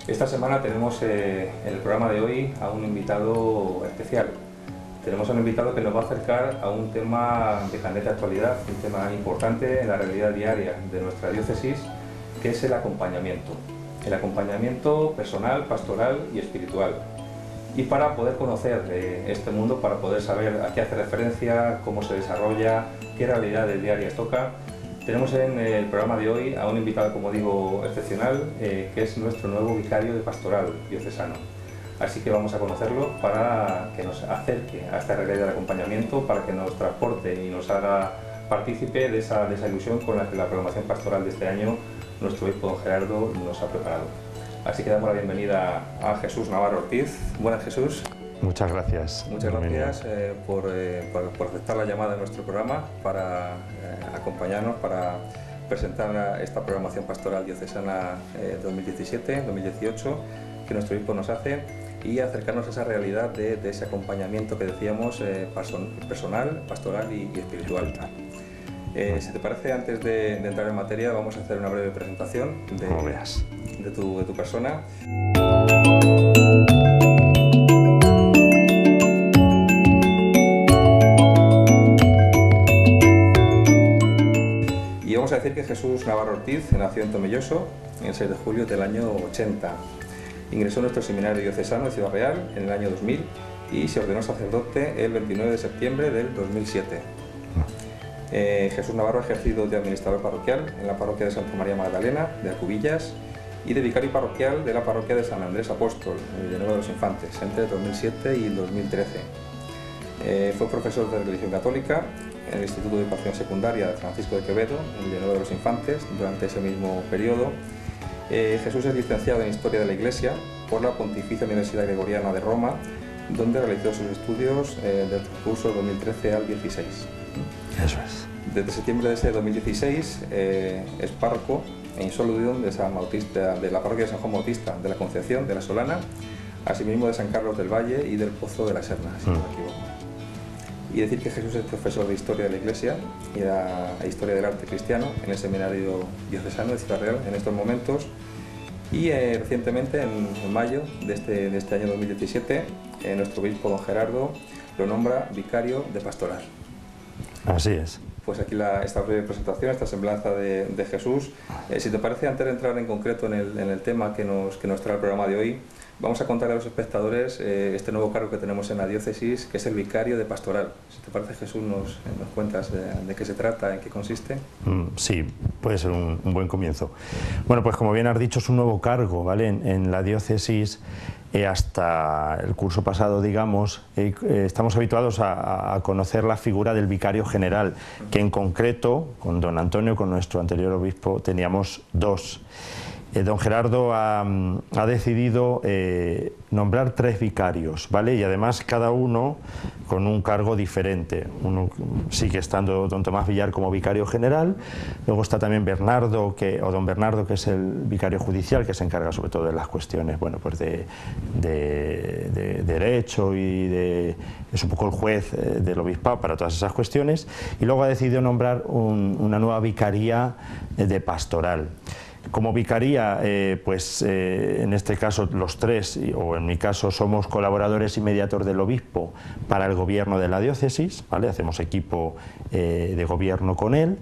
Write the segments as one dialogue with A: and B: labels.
A: Esta semana tenemos en el programa de hoy a un invitado especial. Tenemos a un invitado que nos va a acercar a un tema de candente actualidad, un tema importante en la realidad diaria de nuestra diócesis, que es el acompañamiento. El acompañamiento personal, pastoral y espiritual. Y para poder conocer este mundo, para poder saber a qué hace referencia, cómo se desarrolla, qué realidades diarias toca, tenemos en el programa de hoy a un invitado, como digo, excepcional, que es nuestro nuevo vicario de pastoral diocesano. Así que vamos a conocerlo para que nos acerque a esta realidad de acompañamiento, para que nos transporte y nos haga partícipe de esa ilusión con la que la programación pastoral de este año nuestro obispo don Gerardo nos ha preparado. Así que damos la bienvenida a Jesús Navarro Ortiz. Buenas, Jesús.
B: Muchas gracias.
A: Muchas gracias por aceptar la llamada de nuestro programa para acompañarnos, para presentar esta programación pastoral diocesana 2017-2018 que nuestro obispo nos hace y acercarnos a esa realidad de ese acompañamiento que decíamos personal, pastoral y espiritual. Si te parece, antes de entrar en materia, vamos a hacer una breve presentación de tu persona. Y vamos a decir que Jesús Navarro Ortiz nació en Tomelloso el 6 de julio del año 80. Ingresó en nuestro seminario diocesano de Ciudad Real en el año 2000 y se ordenó sacerdote el 29 de septiembre del 2007. Jesús Navarro ha ejercido de administrador parroquial en la parroquia de Santa María Magdalena, de Acubillas, y de vicario parroquial de la parroquia de San Andrés Apóstol, en Villanueva de los Infantes, entre el 2007 y el 2013. Fue profesor de religión católica en el Instituto de Educación Secundaria de Francisco de Quevedo, en Villanueva de los Infantes, durante ese mismo periodo. Jesús es licenciado en Historia de la Iglesia por la Pontificia Universidad Gregoriana de Roma, donde realizó sus estudios del curso 2013 al 16.
B: Eso es.
A: Desde septiembre de ese 2016 es párroco e insoludium de la parroquia de San Juan Bautista de la Concepción de la Solana, asimismo de San Carlos del Valle y del Pozo de la Serna, si no me equivoco. Y decir que Jesús es profesor de Historia de la Iglesia y de Historia del Arte Cristiano en el Seminario Diocesano de Ciudad Real en estos momentos. Y recientemente, en mayo de este año 2017, nuestro obispo don Gerardo lo nombra vicario de pastoral.
B: Así es.
A: Pues aquí esta breve presentación, esta semblanza de Jesús. Si te parece, antes de entrar en concreto en el tema que nos trae el programa de hoy, vamos a contar a los espectadores este nuevo cargo que tenemos en la diócesis, que es el vicario de pastoral. Si te parece, Jesús, nos cuentas de qué se trata, en qué consiste.
B: Sí, puede ser un buen comienzo. Bueno, pues como bien has dicho, es un nuevo cargo, ¿vale? En la diócesis. Hasta el curso pasado, digamos, estamos habituados a conocer la figura del vicario general, que en concreto, con don Antonio, con nuestro anterior obispo, teníamos dos. Don Gerardo ha decidido nombrar 3 vicarios, ¿vale? Y además cada uno con un cargo diferente. Uno sigue estando don Tomás Villar como vicario general, luego está también don Bernardo, que es el vicario judicial, que se encarga sobre todo de las cuestiones, bueno, pues de derecho y es un poco el juez del obispado para todas esas cuestiones, y luego ha decidido nombrar una nueva vicaría de pastoral. Como vicaría, en este caso los 3, o en mi caso somos colaboradores inmediatos del obispo para el gobierno de la diócesis, ¿vale? Hacemos equipo de gobierno con él,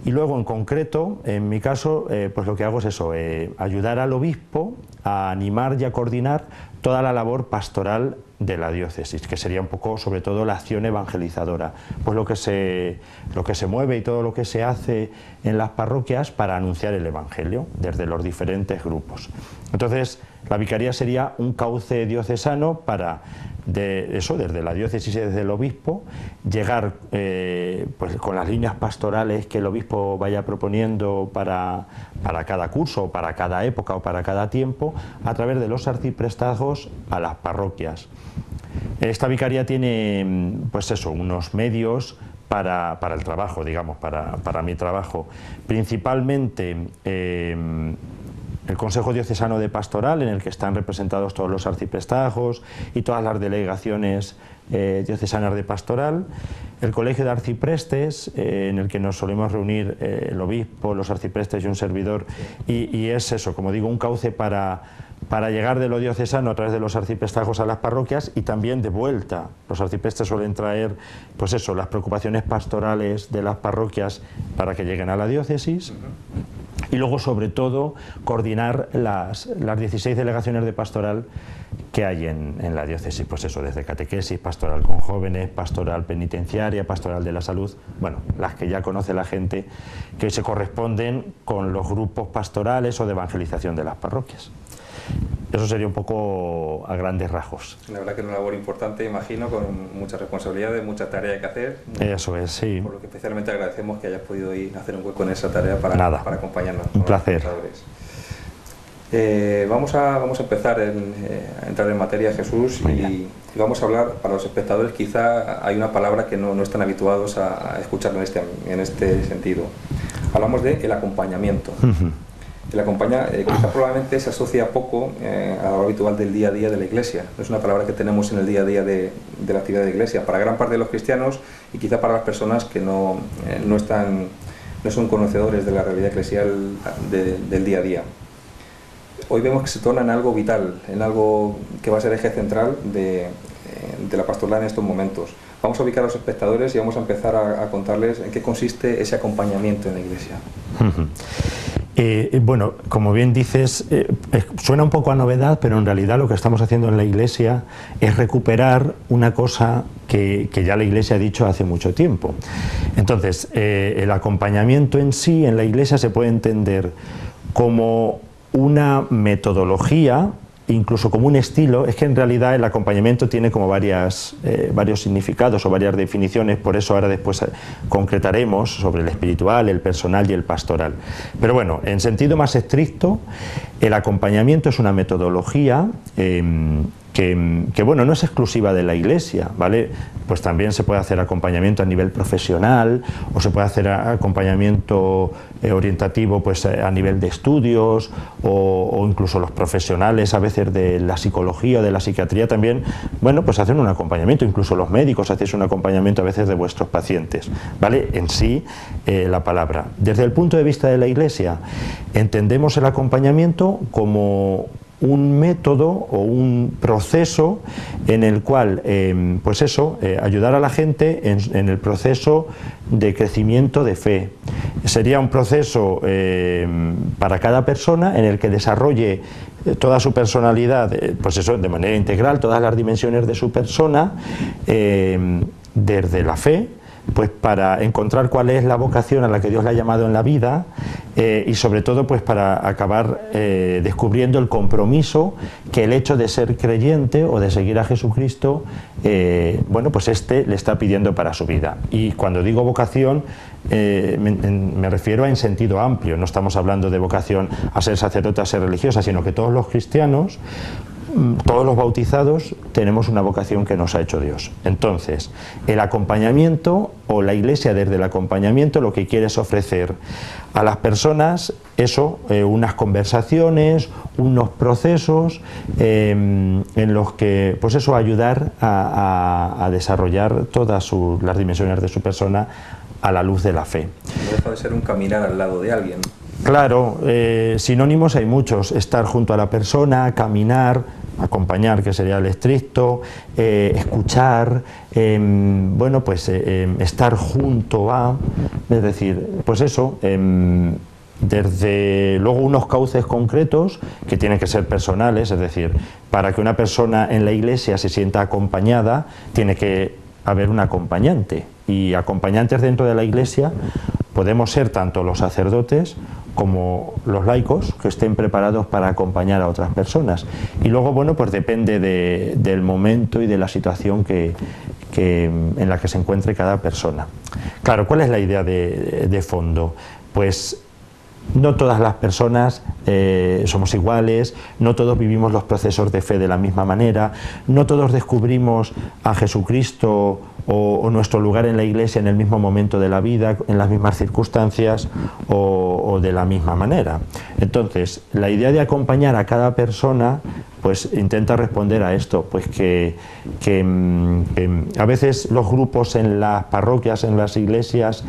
B: y luego en concreto, en mi caso, pues lo que hago es eso, ayudar al obispo a animar y a coordinar toda la labor pastoral de la diócesis, que sería un poco sobre todo la acción evangelizadora, pues lo que se mueve y todo lo que se hace en las parroquias para anunciar el evangelio desde los diferentes grupos. Entonces la vicaría sería un cauce diocesano para desde la diócesis y desde el obispo llegar pues con las líneas pastorales que el obispo vaya proponiendo para cada curso, para cada época o para cada tiempo, a través de los arciprestazgos a las parroquias. Esta vicaría tiene pues eso, unos medios para el trabajo, digamos, para mi trabajo. Principalmente el Consejo Diocesano de Pastoral, en el que están representados todos los arciprestazgos y todas las delegaciones diocesanas de pastoral, el Colegio de Arciprestes, en el que nos solemos reunir el obispo, los arciprestes y un servidor, y es eso, como digo, un cauce para para llegar de lo diocesano a través de los arciprestazgos a las parroquias y también de vuelta. Los arciprestes suelen traer, pues eso, las preocupaciones pastorales de las parroquias para que lleguen a la diócesis. Y luego, sobre todo, coordinar las 16 delegaciones de pastoral que hay en la diócesis, pues eso, desde catequesis, pastoral con jóvenes, pastoral penitenciaria, pastoral de la salud, bueno, las que ya conoce la gente, que se corresponden con los grupos pastorales o de evangelización de las parroquias. Eso sería un poco a grandes rasgos.
A: La verdad que es una labor importante, imagino, con muchas responsabilidades, mucha tarea que hacer.
B: Eso es, sí.
A: Por lo que especialmente agradecemos que hayas podido ir a hacer un hueco en esa tarea para acompañarnos.
B: Un placer.
A: Vamos a empezar a entrar en materia, Jesús, y vamos a hablar, para los espectadores quizá hay una palabra que no están habituados a escucharlo en este sentido. Hablamos de el acompañamiento. Quizá probablemente se asocia poco a lo habitual del día a día de la Iglesia. No es una palabra que tenemos en el día a día de la actividad de la Iglesia. Para gran parte de los cristianos y quizá para las personas que no son conocedores de la realidad eclesial del día a día. Hoy vemos que se torna en algo vital, en algo que va a ser eje central de la pastoral en estos momentos. Vamos a ubicar a los espectadores y vamos a empezar a contarles en qué consiste ese acompañamiento en la Iglesia.
B: Bueno, como bien dices, suena un poco a novedad, pero en realidad lo que estamos haciendo en la Iglesia es recuperar una cosa que ya la Iglesia ha dicho hace mucho tiempo. Entonces, el acompañamiento en sí en la Iglesia se puede entender como una metodología, incluso como un estilo. Es que en realidad el acompañamiento tiene como varios significados o varias definiciones, por eso ahora después concretaremos sobre el espiritual, el personal y el pastoral. Pero bueno, en sentido más estricto, el acompañamiento es una metodología que bueno, no es exclusiva de la Iglesia, ¿vale? Pues también se puede hacer acompañamiento a nivel profesional, o se puede hacer acompañamiento orientativo pues a nivel de estudios, o incluso los profesionales a veces de la psicología o de la psiquiatría también, bueno, pues hacen un acompañamiento, incluso los médicos hacéis un acompañamiento a veces de vuestros pacientes, ¿vale? En sí, la palabra. Desde el punto de vista de la Iglesia, entendemos el acompañamiento como un método o un proceso en el cual, pues eso, ayudar a la gente en el proceso de crecimiento de fe. Sería un proceso para cada persona en el que desarrolle toda su personalidad, pues eso, de manera integral, todas las dimensiones de su persona, desde la fe, pues para encontrar cuál es la vocación a la que Dios le ha llamado en la vida, y sobre todo pues para acabar descubriendo el compromiso que el hecho de ser creyente o de seguir a Jesucristo, bueno, pues le está pidiendo para su vida. Y cuando digo vocación, me refiero en sentido amplio. No estamos hablando de vocación a ser sacerdote, a ser religiosa, sino que todos los cristianos, todos los bautizados, tenemos una vocación que nos ha hecho Dios. Entonces, el acompañamiento, o la Iglesia desde el acompañamiento, lo que quiere es ofrecer a las personas eso, unas conversaciones, unos procesos en los que, pues eso, ayudar a desarrollar todas las dimensiones de su persona a la luz de la fe.
A: No deja de ser un caminar al lado de alguien.
B: Claro, sinónimos hay muchos: estar junto a la persona, caminar, acompañar, que sería el estricto, escuchar, bueno, pues estar junto a, es decir, pues eso, desde luego unos cauces concretos que tienen que ser personales, es decir, para que una persona en la Iglesia se sienta acompañada, tiene que haber un acompañante, y acompañantes dentro de la Iglesia podemos ser tanto los sacerdotes como los laicos, que estén preparados para acompañar a otras personas. Y luego, bueno, pues depende del momento y de la situación en la que se encuentre cada persona. Claro, ¿cuál es la idea de fondo? Pues no todas las personas somos iguales, no todos vivimos los procesos de fe de la misma manera, no todos descubrimos a Jesucristo o nuestro lugar en la Iglesia en el mismo momento de la vida, en las mismas circunstancias o de la misma manera. Entonces, la idea de acompañar a cada persona pues intenta responder a esto, pues que a veces los grupos en las parroquias, en las iglesias,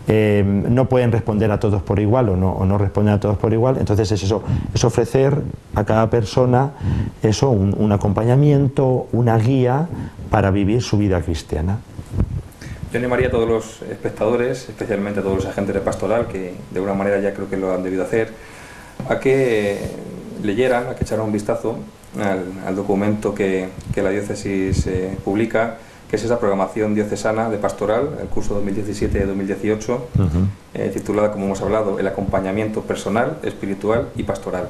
B: no pueden responder a todos por igual o no responden a todos por igual. Entonces es ofrecer a cada persona un acompañamiento, una guía para vivir su vida cristiana.
A: Yo animaría a todos los espectadores, especialmente a todos los agentes de pastoral, que de alguna manera ya creo que lo han debido hacer, a que leyeran, a que echaran un vistazo al documento que la diócesis publica, que es esa programación diocesana de pastoral, el curso 2017-2018, titulada, como hemos hablado, El acompañamiento personal, espiritual y pastoral.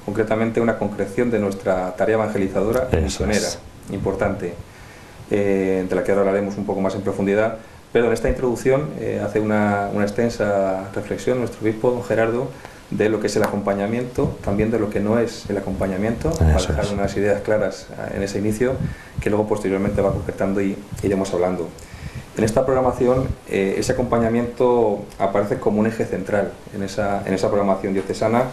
A: Concretamente una concreción de nuestra tarea evangelizadora y misionera, importante, de la que ahora hablaremos un poco más en profundidad, pero en esta introducción hace una extensa reflexión nuestro obispo, don Gerardo, de lo que es el acompañamiento, también de lo que no es el acompañamiento, para dejar unas ideas claras en ese inicio, que luego posteriormente va concretando y iremos hablando. En esta programación, ese acompañamiento aparece como un eje central en esa programación diocesana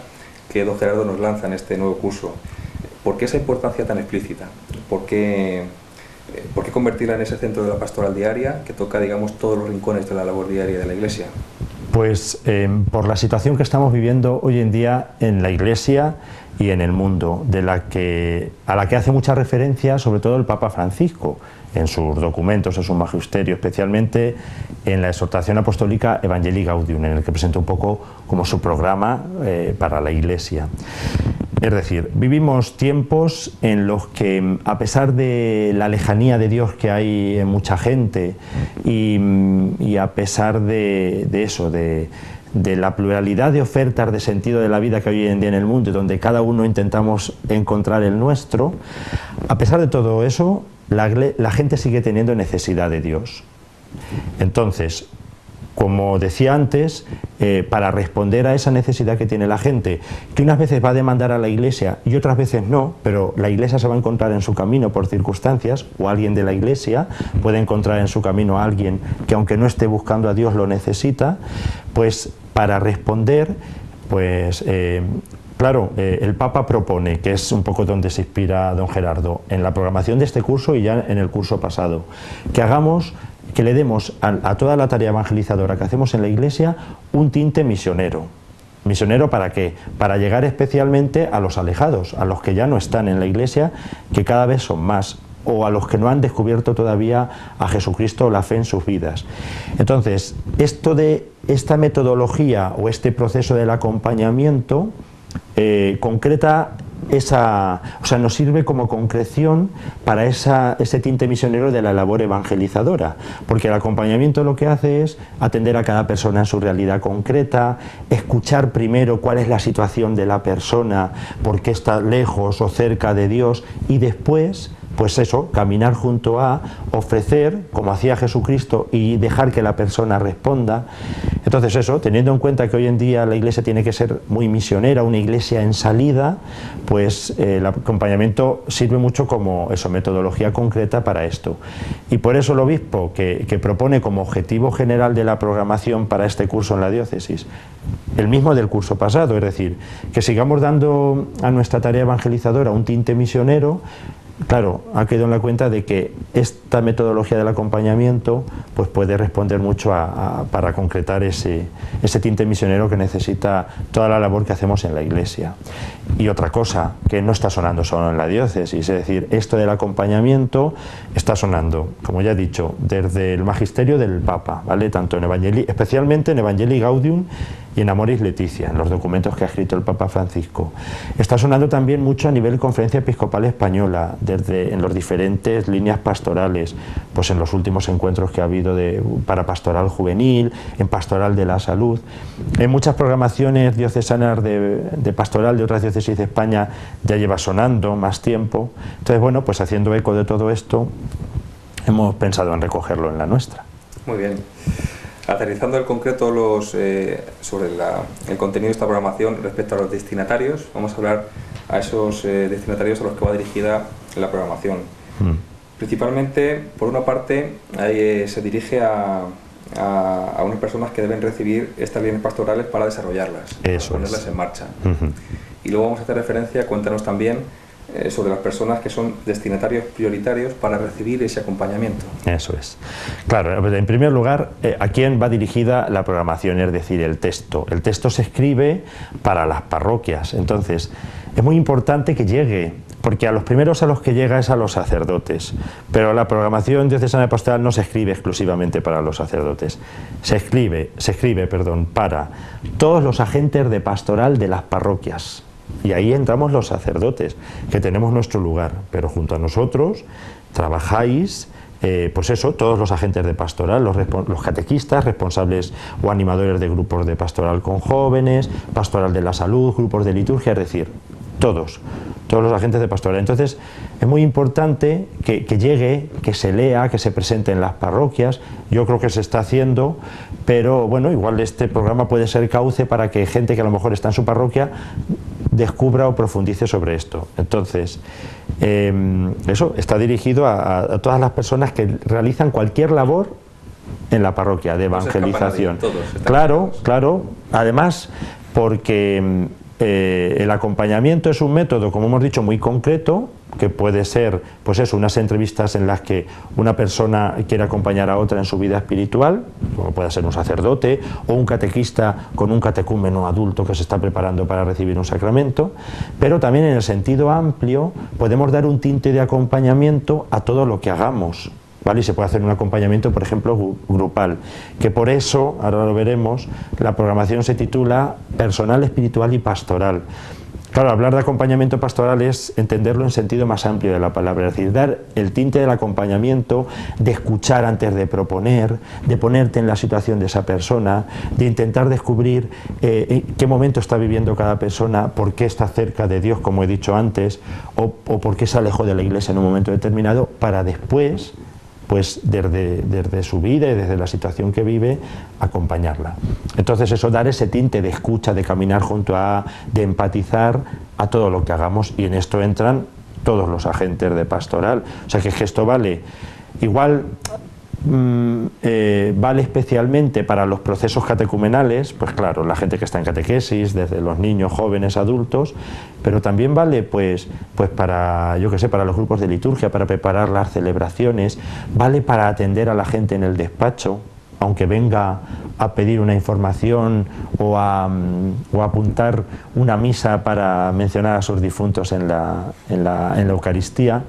A: que don Gerardo nos lanza en este nuevo curso. ¿Por qué esa importancia tan explícita? ¿Por qué convertirla en ese centro de la pastoral diaria que toca, digamos, todos los rincones de la labor diaria de la Iglesia?
B: Pues por la situación que estamos viviendo hoy en día en la Iglesia y en el mundo, a la que hace mucha referencia sobre todo el Papa Francisco en sus documentos, en su magisterio, especialmente en la exhortación apostólica Evangelii Gaudium, en el que presenta un poco como su programa para la Iglesia. Es decir, vivimos tiempos en los que, a pesar de la lejanía de Dios que hay en mucha gente y a pesar de eso, de la pluralidad de ofertas de sentido de la vida que hay hoy en día en el mundo, donde cada uno intentamos encontrar el nuestro, a pesar de todo eso, la gente sigue teniendo necesidad de Dios. Entonces, como decía antes, para responder a esa necesidad que tiene la gente, que unas veces va a demandar a la Iglesia y otras veces no, pero la Iglesia se va a encontrar en su camino por circunstancias, o alguien de la Iglesia puede encontrar en su camino a alguien que, aunque no esté buscando a Dios, lo necesita, pues para responder, pues claro, el Papa propone, que es un poco donde se inspira don Gerardo, en la programación de este curso y ya en el curso pasado, que le demos a toda la tarea evangelizadora que hacemos en la Iglesia un tinte misionero. ¿Misionero para qué? Para llegar especialmente a los alejados, a los que ya no están en la Iglesia, que cada vez son más, o a los que no han descubierto todavía a Jesucristo o la fe en sus vidas. Entonces, esta metodología o este proceso del acompañamiento concreta nos sirve como concreción para ese tinte misionero de la labor evangelizadora, porque el acompañamiento lo que hace es atender a cada persona en su realidad concreta, escuchar primero cuál es la situación de la persona, por qué está lejos o cerca de Dios, y después, pues eso, caminar junto a, ofrecer, como hacía Jesucristo, y dejar que la persona responda. Entonces eso, teniendo en cuenta que hoy en día la Iglesia tiene que ser muy misionera, una Iglesia en salida, pues el acompañamiento sirve mucho como metodología concreta para esto. Y por eso el obispo, que propone como objetivo general de la programación para este curso en la diócesis, el mismo del curso pasado, es decir, que sigamos dando a nuestra tarea evangelizadora un tinte misionero. Claro, ha quedado en la cuenta de que esta metodología del acompañamiento pues puede responder mucho para concretar ese tinte misionero que necesita toda la labor que hacemos en la Iglesia. Y otra cosa que no está sonando solo en la diócesis, es decir, esto del acompañamiento está sonando, como ya he dicho, desde el magisterio del Papa, ¿vale? Tanto en especialmente en Evangelii Gaudium y en Amoris Laetitia, en los documentos que ha escrito el Papa Francisco. Está sonando también mucho a nivel Conferencia Episcopal Española, en las diferentes líneas pastorales, pues en los últimos encuentros que ha habido para pastoral juvenil, en pastoral de la salud, en muchas programaciones diocesanas de pastoral de otras diócesis de España ya lleva sonando más tiempo. Entonces, bueno, pues haciendo eco de todo esto, hemos pensado en recogerlo en la nuestra.
A: Muy bien. Aterrizando en concreto sobre el contenido de esta programación respecto a los destinatarios, vamos a hablar a esos destinatarios a los que va dirigida la programación. Principalmente, por una parte, se dirige a unas personas que deben recibir estas líneas pastorales para desarrollarlas, para ponerlas en marcha. Y luego vamos a hacer referencia, cuéntanos también, sobre las personas que son destinatarios prioritarios para recibir ese acompañamiento.
B: Eso es. Claro, en primer lugar, ¿a quién va dirigida la programación? Es decir, el texto. El texto se escribe para las parroquias, entonces es muy importante que llegue, porque a los primeros a los que llega es a los sacerdotes, pero la programación diocesana de pastoral no se escribe exclusivamente para los sacerdotes, se escribe para todos los agentes de pastoral de las parroquias, y ahí entramos los sacerdotes, que tenemos nuestro lugar, pero junto a nosotros trabajáis pues eso, todos los agentes de pastoral, los catequistas, responsables o animadores de grupos de pastoral con jóvenes, pastoral de la salud, grupos de liturgia, es decir, todos los agentes de pastoral. Entonces es muy importante que llegue, que se lea, que se presente en las parroquias. Yo creo que se está haciendo, pero bueno, igual este programa puede ser cauce para que gente que a lo mejor está en su parroquia descubra o profundice sobre esto. Entonces eso está dirigido a todas las personas que realizan cualquier labor en la parroquia de evangelización. Claro, además porque el acompañamiento es un método, como hemos dicho, muy concreto, que puede ser, pues eso, unas entrevistas en las que una persona quiere acompañar a otra en su vida espiritual, como puede ser un sacerdote o un catequista con un catecúmeno adulto que se está preparando para recibir un sacramento, pero también en el sentido amplio podemos dar un tinte de acompañamiento a todo lo que hagamos, ¿vale? Y se puede hacer un acompañamiento, por ejemplo, grupal, que por eso, ahora lo veremos, la programación se titula Personal, Espiritual y Pastoral. Claro, hablar de acompañamiento pastoral es entenderlo en sentido más amplio de la palabra, es decir, dar el tinte del acompañamiento, de escuchar antes de proponer, de ponerte en la situación de esa persona, de intentar descubrir qué momento está viviendo cada persona, por qué está cerca de Dios, como he dicho antes, o por qué se alejó de la Iglesia en un momento determinado, para después, pues desde su vida y desde la situación que vive, acompañarla. Entonces eso, dar ese tinte de escucha, de caminar junto a, de empatizar a todo lo que hagamos, y en esto entran todos los agentes de pastoral. O sea que esto vale, igual vale especialmente para los procesos catecumenales, pues claro, la gente que está en catequesis, desde los niños, jóvenes, adultos, pero también vale pues para, yo qué sé, para los grupos de liturgia, para preparar las celebraciones, vale para atender a la gente en el despacho, aunque venga a pedir una información o a apuntar una misa para mencionar a sus difuntos en la Eucaristía.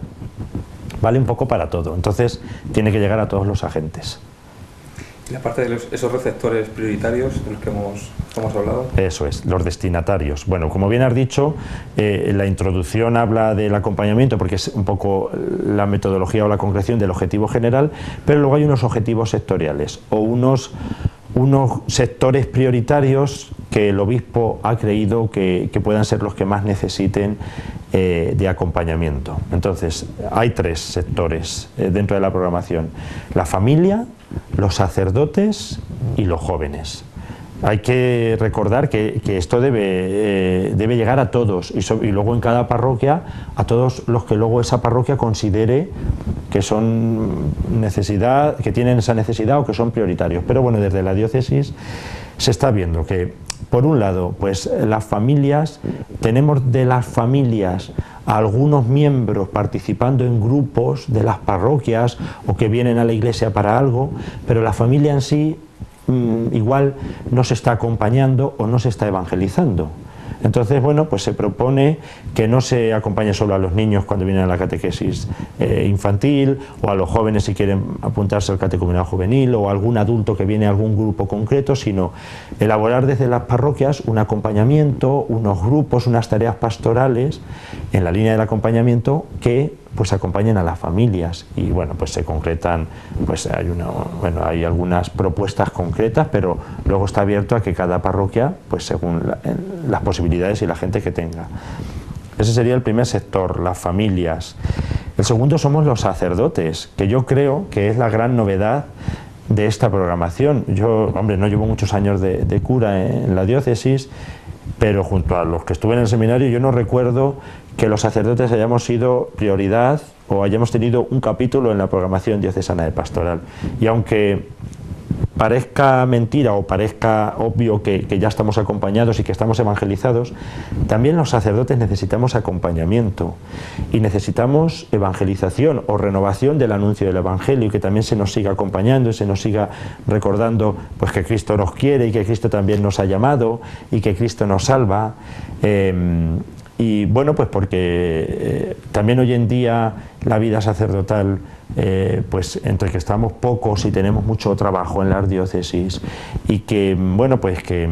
B: Vale un poco para todo, entonces tiene que llegar a todos los agentes.
A: ¿Y la parte de esos receptores prioritarios de los que hemos hablado?
B: Eso es, los destinatarios. Bueno, como bien has dicho, la introducción habla del acompañamiento porque es un poco la metodología o la concreción del objetivo general, pero luego hay unos objetivos sectoriales o unos sectores prioritarios que el obispo ha creído que puedan ser los que más necesiten de acompañamiento. Entonces, hay 3 sectores dentro de la programación: la familia, los sacerdotes y los jóvenes. Hay que recordar que esto debe llegar a todos y luego en cada parroquia a todos los que luego esa parroquia considere que que tienen esa necesidad o que son prioritarios. Pero bueno, desde la diócesis se está viendo que, por un lado, pues las familias, tenemos de las familias a algunos miembros participando en grupos de las parroquias o que vienen a la iglesia para algo, pero la familia en sí igual no se está acompañando o no se está evangelizando. Entonces, bueno, pues se propone que no se acompañe solo a los niños cuando vienen a la catequesis infantil, o a los jóvenes si quieren apuntarse al catecumenado juvenil, o a algún adulto que viene a algún grupo concreto, sino elaborar desde las parroquias un acompañamiento, unos grupos, unas tareas pastorales en la línea del acompañamiento que pues acompañen a las familias. Y bueno, pues se concretan, pues hay algunas propuestas concretas, pero luego está abierto a que cada parroquia, pues según las posibilidades y la gente que tenga. Ese sería el primer sector, las familias. El segundo somos los sacerdotes, que yo creo que es la gran novedad de esta programación. Yo, hombre, no llevo muchos años de cura en la diócesis, pero junto a los que estuve en el seminario yo no recuerdo que los sacerdotes hayamos sido prioridad o hayamos tenido un capítulo en la programación diocesana de pastoral. Y aunque parezca mentira o parezca obvio que ya estamos acompañados y que estamos evangelizados, también los sacerdotes necesitamos acompañamiento y necesitamos evangelización o renovación del anuncio del Evangelio, y que también se nos siga acompañando y se nos siga recordando pues que Cristo nos quiere y que Cristo también nos ha llamado y que Cristo nos salva. Y bueno, pues porque también hoy en día la vida sacerdotal, pues entre que estamos pocos y tenemos mucho trabajo en las diócesis, y que bueno, pues que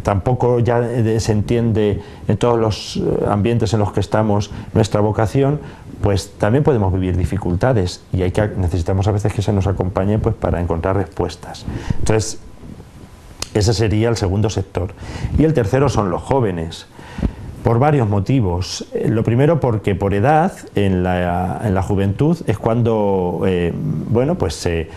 B: tampoco ya se entiende en todos los ambientes en los que estamos nuestra vocación, pues también podemos vivir dificultades y necesitamos a veces que se nos acompañe pues para encontrar respuestas. Entonces, ese sería el segundo sector. Y el tercero son los jóvenes. Por varios motivos. Lo primero, porque por edad, en la juventud, es cuando bueno, pues se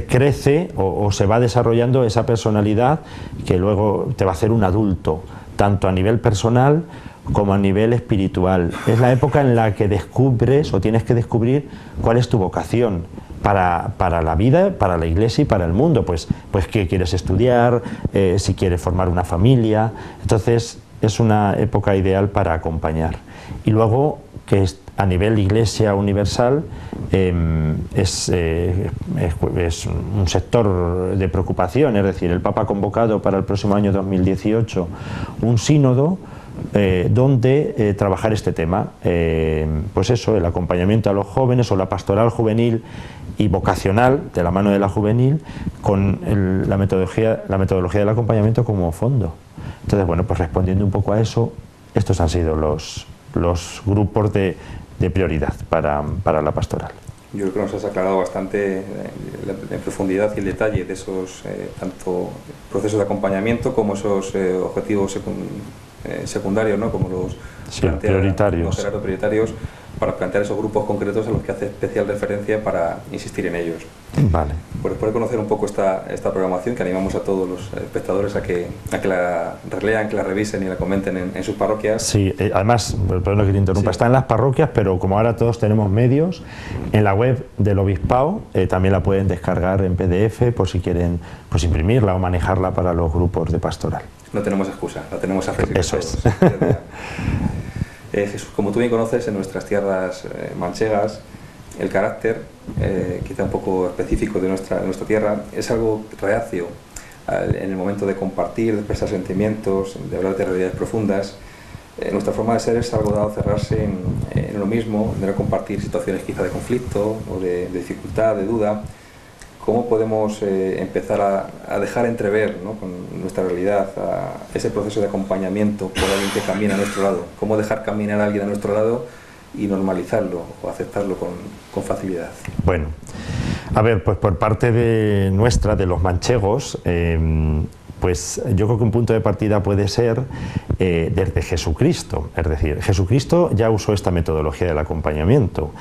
B: crece o se va desarrollando esa personalidad que luego te va a hacer un adulto, tanto a nivel personal como a nivel espiritual. Es la época en la que descubres o tienes que descubrir cuál es tu vocación para la vida, para la Iglesia y para el mundo, pues qué quieres estudiar, si quieres formar una familia. Entonces es una época ideal para acompañar. Y luego, que a nivel Iglesia universal es un sector de preocupación, es decir, el Papa ha convocado para el próximo año 2018 un sínodo donde trabajar este tema, pues eso, el acompañamiento a los jóvenes o la pastoral juvenil y vocacional de la mano de la juvenil, con la metodología del acompañamiento como fondo. Entonces, bueno, pues respondiendo un poco a eso, estos han sido los grupos de prioridad para la pastoral.
A: Yo creo que nos has aclarado bastante en profundidad y el detalle de esos tanto procesos de acompañamiento como esos objetivos secundarios, ¿no? Como los
B: prioritarios.
A: Los prioritarios, para plantear esos grupos concretos a los que hace especial referencia para insistir en ellos.
B: Vale.
A: Pues después de conocer un poco esta programación, que animamos a todos los espectadores a que la relean, que la revisen y la comenten en sus parroquias.
B: Sí, además, perdón que te interrumpa, sí. Está en las parroquias, pero como ahora todos tenemos medios, en la web del Obispado también la pueden descargar en PDF por si quieren pues imprimirla o manejarla para los grupos de pastoral.
A: No tenemos excusa, la tenemos a fresco.
B: Eso es.
A: Jesús, como tú bien conoces, en nuestras tierras manchegas, el carácter, quizá un poco específico de nuestra tierra, es algo reacio en el momento de compartir, de expresar sentimientos, de hablar de realidades profundas. Nuestra forma de ser es algo dado a cerrarse en lo mismo, de no compartir situaciones quizá de conflicto o de dificultad, de duda. ¿Cómo podemos empezar a dejar entrever, ¿no?, con nuestra realidad ese proceso de acompañamiento por alguien que camina a nuestro lado? ¿Cómo dejar caminar a alguien a nuestro lado y normalizarlo o aceptarlo con facilidad?
B: Bueno, a ver, pues por parte de los manchegos, pues yo creo que un punto de partida puede ser desde Jesucristo. Es decir, Jesucristo ya usó esta metodología del acompañamiento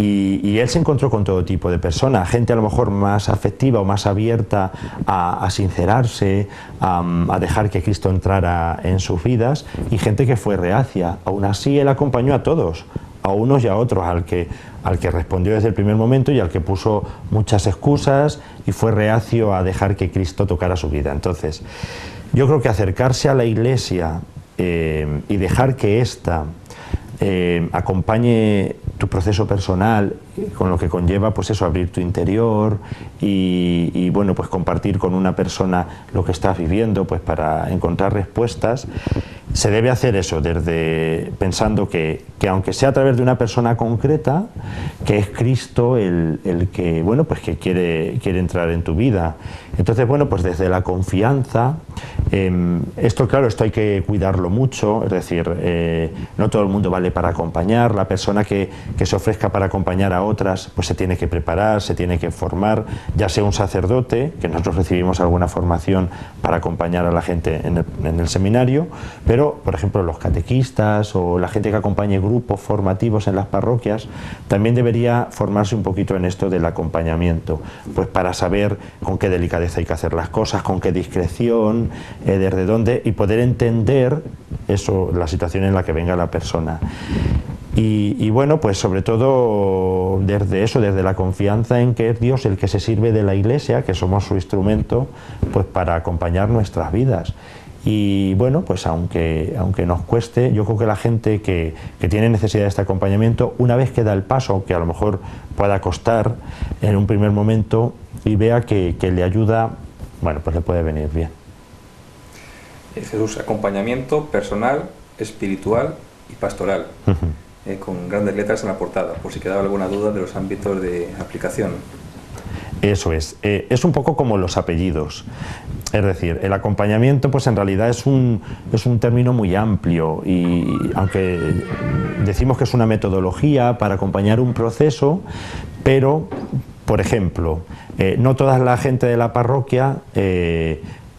B: y él se encontró con todo tipo de personas, gente a lo mejor más afectiva o más abierta a sincerarse, a dejar que Cristo entrara en sus vidas, y gente que fue reacia. Aún así él acompañó a todos, a unos y a otros, al que respondió desde el primer momento y al que puso muchas excusas y fue reacio a dejar que Cristo tocara su vida. Entonces, yo creo que acercarse a la Iglesia y dejar que ésta acompañe tu proceso personal, con lo que conlleva pues eso, abrir tu interior y bueno, pues compartir con una persona lo que estás viviendo, pues para encontrar respuestas. Se debe hacer eso desde pensando que aunque sea a través de una persona concreta, que es Cristo el que, bueno, pues que quiere entrar en tu vida. Entonces, bueno, pues desde la confianza, esto hay que cuidarlo mucho, es decir, no todo el mundo vale para acompañar. La persona que se ofrezca para acompañar a otras, pues se tiene que preparar, se tiene que formar, ya sea un sacerdote, que nosotros recibimos alguna formación para acompañar a la gente en el seminario, pero por ejemplo los catequistas o la gente que acompañe grupos formativos en las parroquias también debería formarse un poquito en esto del acompañamiento, pues para saber con qué delicadeza hay que hacer las cosas, con qué discreción, desde dónde, y poder entender eso, la situación en la que venga la persona. Y bueno, pues sobre todo desde eso, desde la confianza en que es Dios el que se sirve de la Iglesia, que somos su instrumento, pues para acompañar nuestras vidas. Y bueno, pues aunque nos cueste, yo creo que la gente que tiene necesidad de este acompañamiento, una vez que da el paso, aunque a lo mejor pueda costar en un primer momento, y vea que le ayuda, bueno, pues le puede venir bien.
A: Jesús, acompañamiento personal, espiritual y pastoral, con grandes letras en la portada, por si quedaba alguna duda de los ámbitos de aplicación.
B: Eso es un poco como los apellidos, es decir, el acompañamiento pues en realidad es un término muy amplio, y aunque decimos que es una metodología para acompañar un proceso, pero por ejemplo, no toda la gente de la parroquia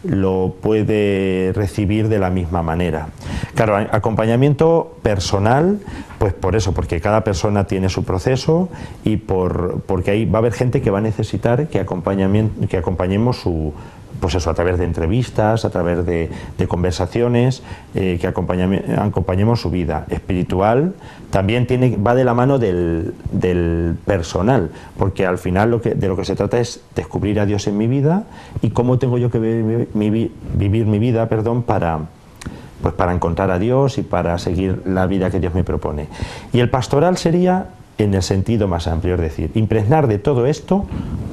B: lo puede recibir de la misma manera. Claro, acompañamiento personal, pues por eso, porque cada persona tiene su proceso, y porque ahí va a haber gente que va a necesitar que acompañemos su, pues eso, a través de entrevistas, a través de conversaciones, que acompañemos su vida. Espiritual también va de la mano del personal, porque al final de lo que se trata es descubrir a Dios en mi vida y cómo tengo yo que vivir mi vida, para encontrar a Dios y para seguir la vida que Dios me propone. Y el pastoral sería en el sentido más amplio, es decir, impregnar de todo esto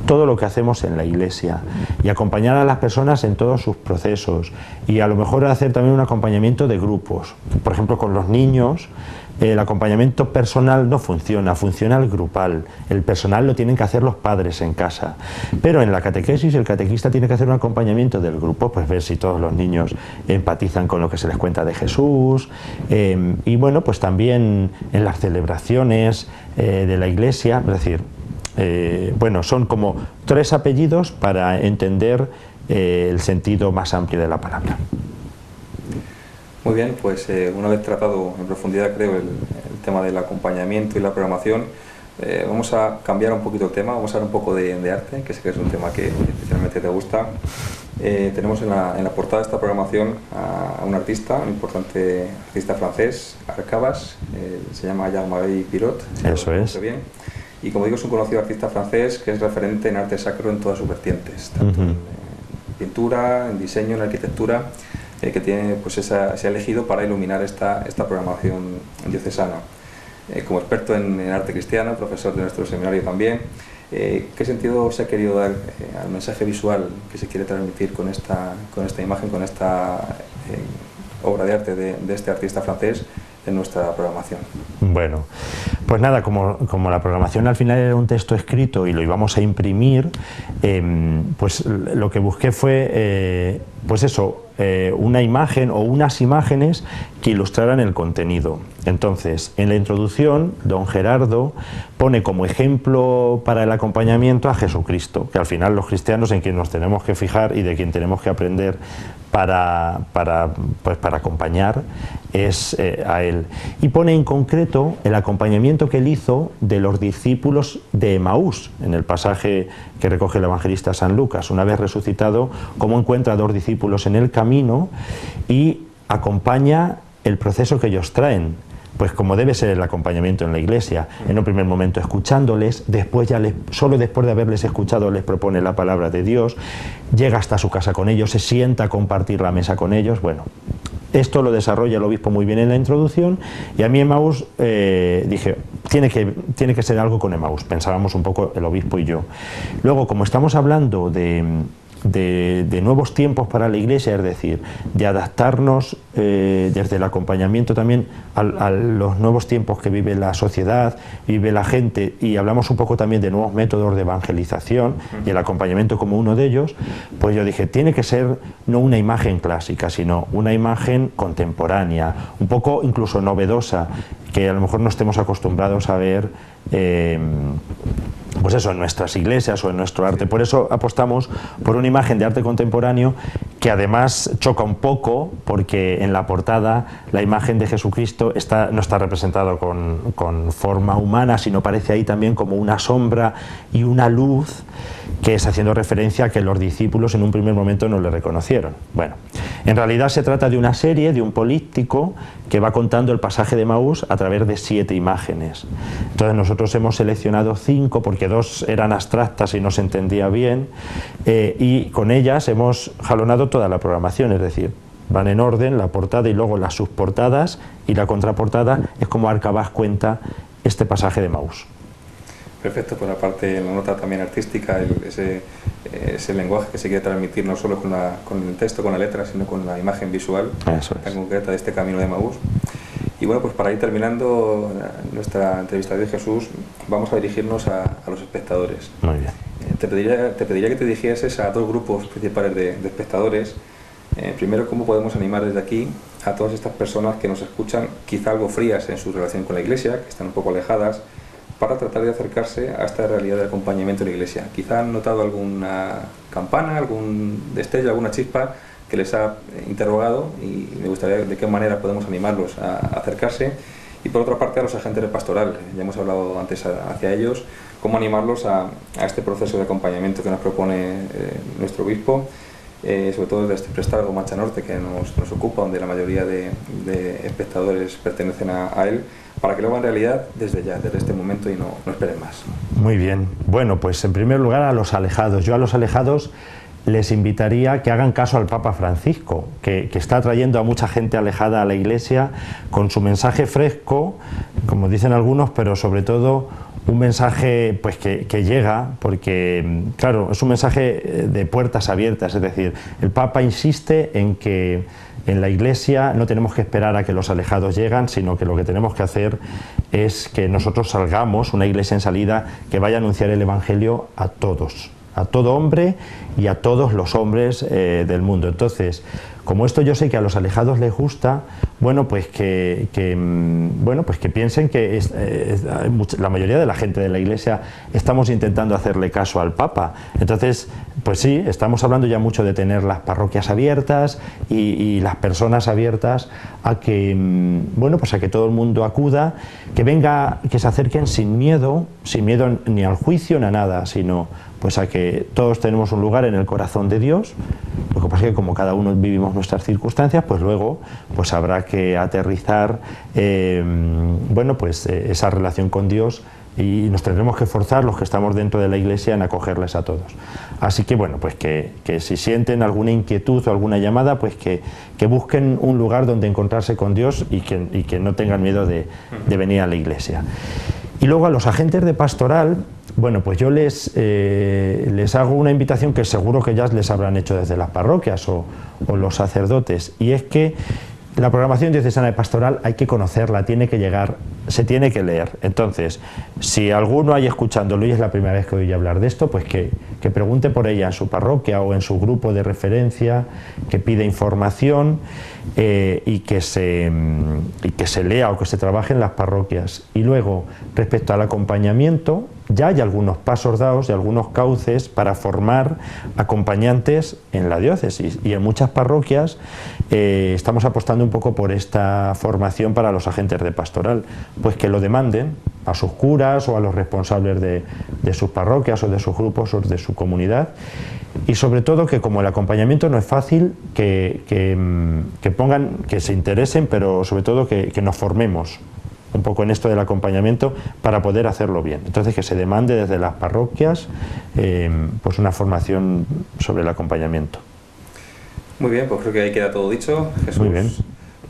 B: todo lo que hacemos en la Iglesia y acompañar a las personas en todos sus procesos, y a lo mejor hacer también un acompañamiento de grupos. Por ejemplo, con los niños el acompañamiento personal no funciona, funciona el grupal. El personal lo tienen que hacer los padres en casa, pero en la catequesis el catequista tiene que hacer un acompañamiento del grupo, pues ver si todos los niños empatizan con lo que se les cuenta de Jesús, y bueno, pues también en las celebraciones de la Iglesia, es decir, bueno, son como 3 apellidos para entender el sentido más amplio de la palabra.
A: Muy bien, pues una vez tratado en profundidad, creo, el tema del acompañamiento y la programación, vamos a cambiar un poquito el tema, vamos a hablar un poco de arte, que sé que es un tema que especialmente te gusta. Tenemos en la portada de esta programación a un artista, un importante artista francés, Arcabas, se llama Jean-Marie Pirot.
B: Eso es.
A: Bien. Y como digo, es un conocido artista francés que es referente en arte sacro en todas sus vertientes, tanto en pintura, en diseño, en arquitectura, que tiene, pues se ha elegido para iluminar esta programación diocesana. Como experto en arte cristiano, profesor de nuestro seminario también, ¿qué sentido se ha querido dar al mensaje visual que se quiere transmitir con esta imagen, con esta obra de arte de este artista francés en nuestra programación?
B: Bueno, pues nada, como la programación al final era un texto escrito y lo íbamos a imprimir, pues lo que busqué fue, pues eso, una imagen o unas imágenes que ilustraran el contenido. Entonces, en la introducción, don Gerardo pone como ejemplo para el acompañamiento a Jesucristo, que al final los cristianos en quien nos tenemos que fijar y de quien tenemos que aprender para acompañar es a él. Y pone en concreto el acompañamiento que él hizo de los discípulos de Emaús, en el pasaje que recoge el evangelista San Lucas. Una vez resucitado, cómo encuentra a 2 discípulos en el camino y acompaña el proceso que ellos traen, pues como debe ser el acompañamiento en la Iglesia. En un primer momento escuchándoles, después solo después de haberles escuchado les propone la palabra de Dios, llega hasta su casa con ellos, se sienta a compartir la mesa con ellos. Bueno, esto lo desarrolla el obispo muy bien en la introducción, y a mí Emaús dije, tiene que ser algo con Emaús, pensábamos un poco el obispo y yo. Luego, como estamos hablando de nuevos tiempos para la Iglesia, es decir, de adaptarnos desde el acompañamiento también a los nuevos tiempos que vive la sociedad, vive la gente, y hablamos un poco también de nuevos métodos de evangelización y el acompañamiento como uno de ellos, pues yo dije, tiene que ser no una imagen clásica, sino una imagen contemporánea, un poco incluso novedosa, que a lo mejor no estemos acostumbrados a ver pues eso, en nuestras iglesias o en nuestro arte. Por eso apostamos por una imagen de arte contemporáneo que además choca un poco porque en la portada la imagen de Jesucristo no está representado con forma humana, sino parece ahí también como una sombra y una luz, que es haciendo referencia a que los discípulos en un primer momento no le reconocieron. Bueno, en realidad se trata de una serie, de un políptico que va contando el pasaje de Emaús a través de 7 imágenes. Entonces nosotros hemos seleccionado 5 porque 2 eran abstractas y no se entendía bien, y con ellas hemos jalonado toda la programación, es decir, van en orden la portada y luego las subportadas, y la contraportada es como Arcabás cuenta este pasaje de Emaús.
A: Perfecto, pues aparte la nota también artística, ese lenguaje que se quiere transmitir no solo con el texto, con la letra, sino con la imagen visual tan concreta de este camino de Emaús. Y bueno, pues para ir terminando nuestra entrevista de Jesús, vamos a dirigirnos a los espectadores.
B: Muy bien.
A: Te pediría que te dirigieses a 2 grupos principales de espectadores. Primero, ¿cómo podemos animar desde aquí a todas estas personas que nos escuchan, quizá algo frías en su relación con la Iglesia, que están un poco alejadas, para tratar de acercarse a esta realidad del acompañamiento en la Iglesia? Quizá han notado alguna campana, algún destello, alguna chispa que les ha interrogado, y me gustaría de qué manera podemos animarlos a acercarse. Y por otra parte, a los agentes de pastoral, ya hemos hablado antes hacia ellos, cómo animarlos a este proceso de acompañamiento que nos propone nuestro obispo, sobre todo desde este prestazgo Mancha Norte que nos ocupa, donde la mayoría de espectadores pertenecen a él, para que lo hagan realidad desde ya, desde este momento, y no esperen más.
B: Muy bien. Bueno, pues en primer lugar a los alejados. Yo a los alejados les invitaría a que hagan caso al Papa Francisco, que está trayendo a mucha gente alejada a la Iglesia con su mensaje fresco, como dicen algunos, pero sobre todo un mensaje pues que llega, porque claro, es un mensaje de puertas abiertas, es decir, el Papa insiste en que en la Iglesia no tenemos que esperar a que los alejados lleguen, sino que lo que tenemos que hacer es que nosotros salgamos, una Iglesia en salida, que vaya a anunciar el Evangelio a todos, a todo hombre y a todos los hombres del mundo. Entonces, como esto yo sé que a los alejados les gusta, bueno, pues que piensen que la mayoría de la gente de la Iglesia estamos intentando hacerle caso al Papa. Entonces, pues sí, estamos hablando ya mucho de tener las parroquias abiertas y las personas abiertas a que, pues a que todo el mundo acuda, que venga, que se acerquen sin miedo ni al juicio ni a nada, sino pues a que todos tenemos un lugar en el corazón de Dios. Lo que pasa es que como cada uno vivimos nuestras circunstancias, pues luego pues habrá que aterrizar esa relación con Dios, y nos tendremos que esforzar los que estamos dentro de la Iglesia en acogerles a todos. Así que bueno, pues que si sienten alguna inquietud o alguna llamada, pues que busquen un lugar donde encontrarse con Dios y que no tengan miedo de venir a la Iglesia. Y luego a los agentes de pastoral, bueno, pues yo les hago una invitación que seguro que ya les habrán hecho desde las parroquias o los sacerdotes, y es que la programación diocesana de pastoral hay que conocerla, tiene que llegar, se tiene que leer. Entonces, si alguno ahí escuchándolo y es la primera vez que oye hablar de esto, pues que pregunte por ella en su parroquia o en su grupo de referencia, que pida información y que se lea o que se trabaje en las parroquias. Y luego, respecto al acompañamiento, ya hay algunos pasos dados y algunos cauces para formar acompañantes en la diócesis, y en muchas parroquias estamos apostando un poco por esta formación para los agentes de pastoral, pues que lo demanden a sus curas o a los responsables de sus parroquias o de sus grupos o de su comunidad, y sobre todo que como el acompañamiento no es fácil, que se interesen, pero sobre todo que nos formemos un poco en esto del acompañamiento para poder hacerlo bien. Entonces, que se demande desde las parroquias pues una formación sobre el acompañamiento.
A: Muy bien, pues creo que ahí queda todo dicho. Jesús,
B: muy bien.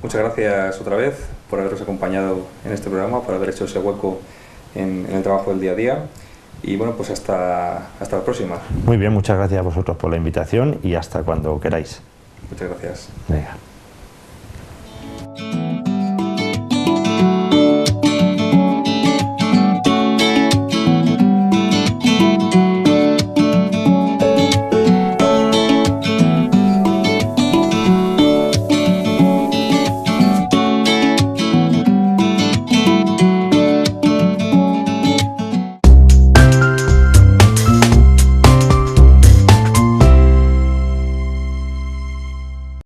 A: Muchas gracias otra vez por haberos acompañado en este programa, por haber hecho ese hueco en el trabajo del día a día, y bueno, pues hasta la próxima.
B: Muy bien, muchas gracias a vosotros por la invitación y hasta cuando queráis.
A: Muchas gracias.
B: Venga.